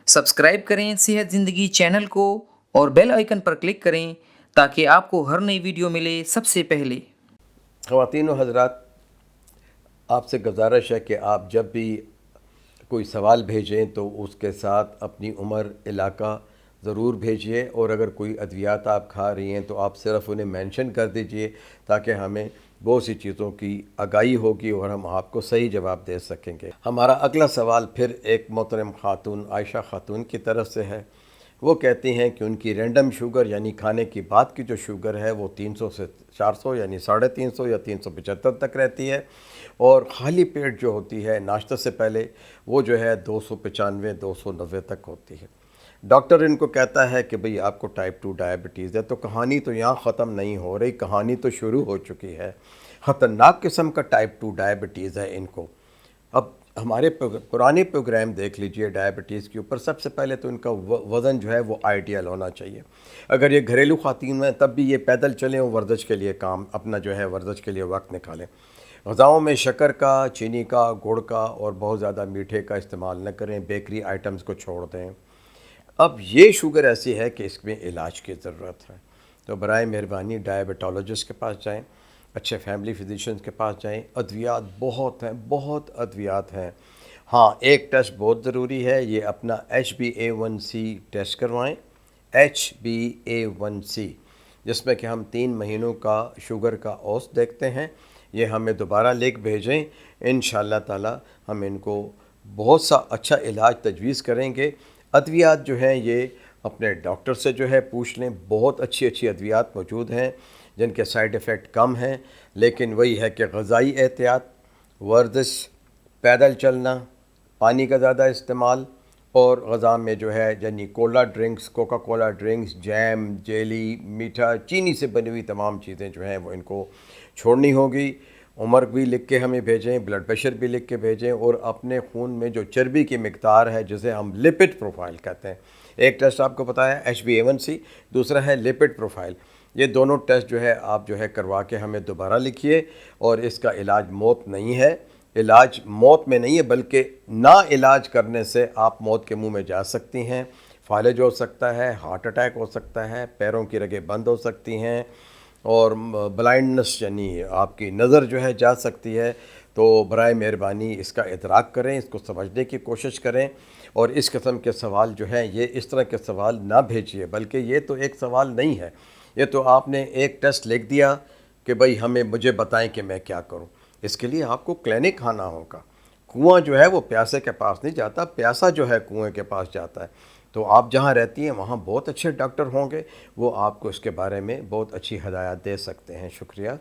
Subscribe करें सेहत ज़िंदगी चैनल को और बेल आइकन पर क्लिक करें ताकि आपको हर नई वीडियो मिले सबसे पहले। ख़वातीन व हज़रात, आपसे गुजारिश है कि आप जब भी कोई सवाल भेजें तो उसके साथ अपनी उम्र, इलाका ज़रूर भेजिए, और अगर कोई अद्वियात आप खा रही हैं तो आप सिर्फ़ उन्हें मेंशन कर दीजिए ताकि हमें बहुत सी चीज़ों की आगाही होगी और हम आपको सही जवाब दे सकेंगे। हमारा अगला सवाल फिर एक मोहतरम खातून आयशा खातून की तरफ से है। वो कहती हैं कि उनकी रैंडम शुगर यानी खाने की बाद की जो शुगर है वो 300 से 400 यानी 350 या 375 तक रहती है, और खाली पेट जो होती है नाश्ते से पहले वो जो है 295 290 तक होती है। डॉक्टर इनको कहता है कि भाई आपको टाइप 2 डायबिटीज़ है। तो कहानी तो यहाँ ख़त्म नहीं हो रही, कहानी तो शुरू हो चुकी है। ख़तरनाक किस्म का टाइप 2 डायबिटीज़ है इनको। अब हमारे पुराने प्रोग्राम देख लीजिए डायबिटीज़ के ऊपर। सबसे पहले तो इनका वज़न जो है वो आइडियल होना चाहिए। अगर ये घरेलू ख़वातीन हैं तब भी ये पैदल चलें और वर्जिश के लिए काम अपना जो है वर्जिश के लिए वक्त निकालें। ग़िज़ाओं में शक्कर का, चीनी का, गुड़ का और बहुत ज़्यादा मीठे का इस्तेमाल न करें। बेकरी आइटम्स को छोड़ दें। अब ये शुगर ऐसी है कि इसमें इलाज की ज़रूरत है, तो बराए मेहरबानी डायबिटोलॉजिस्ट के पास जाएं, अच्छे फैमिली फिजिशियंस के पास जाएं। अद्वियात बहुत हैं, बहुत अद्वियात हैं। हाँ, एक टेस्ट बहुत ज़रूरी है, ये अपना HbA1c टेस्ट करवाएं। HbA1c, जिसमें कि हम 3 महीनों का शुगर का औसत देखते हैं। ये हमें दोबारा लिख भेजें, इंशाअल्लाह ताला हम इनको बहुत सा अच्छा इलाज तजवीज़ करेंगे। अद्वियात जो हैं ये अपने डॉक्टर से जो है पूछ लें। बहुत अच्छी अच्छी अद्वियात मौजूद हैं जिनके साइड इफ़ेक्ट कम हैं, लेकिन वही है कि ग़िज़ाई एहतियात, वर्जिश, पैदल चलना, पानी का ज़्यादा इस्तेमाल, और ग़िज़ा में जो है यानी Cola drinks, Coca Cola drinks, jam, jelly, मीठा, चीनी से बनी हुई तमाम चीज़ें जो हैं वो इनको छोड़नी होगी। उम्र भी लिख के हमें भेजें, ब्लड प्रेशर भी लिख के भेजें, और अपने खून में जो चर्बी की मिकदार है जिसे हम लिपिड प्रोफाइल कहते हैं। एक टेस्ट आपको पता है HbA1c, दूसरा है लिपिड प्रोफाइल। ये दोनों टेस्ट जो है आप जो है करवा के हमें दोबारा लिखिए। और इसका इलाज मौत नहीं है, इलाज मौत में नहीं है, बल्कि ना इलाज करने से आप मौत के मुंह में जा सकती हैं। फालिज हो सकता है, हार्ट अटैक हो सकता है, पैरों की रगें बंद हो सकती हैं, और ब्लाइंडनेस यानी आपकी नज़र जो है जा सकती है। तो बराए मेहरबानी इसका इदराक करें, इसको समझने की कोशिश करें, और इस किस्म के सवाल जो हैं ये इस तरह के सवाल ना भेजिए, बल्कि ये तो एक सवाल नहीं है, ये तो आपने एक टेस्ट लिख दिया कि भाई मुझे बताएं कि मैं क्या करूं। इसके लिए आपको क्लिनिक आना होगा। कुआं जो है वो प्यासे के पास नहीं जाता, प्यासा जो है कुएं के पास जाता है। तो आप जहाँ रहती हैं वहाँ बहुत अच्छे डॉक्टर होंगे, वो आपको इसके बारे में बहुत अच्छी हदायत दे सकते हैं। शुक्रिया।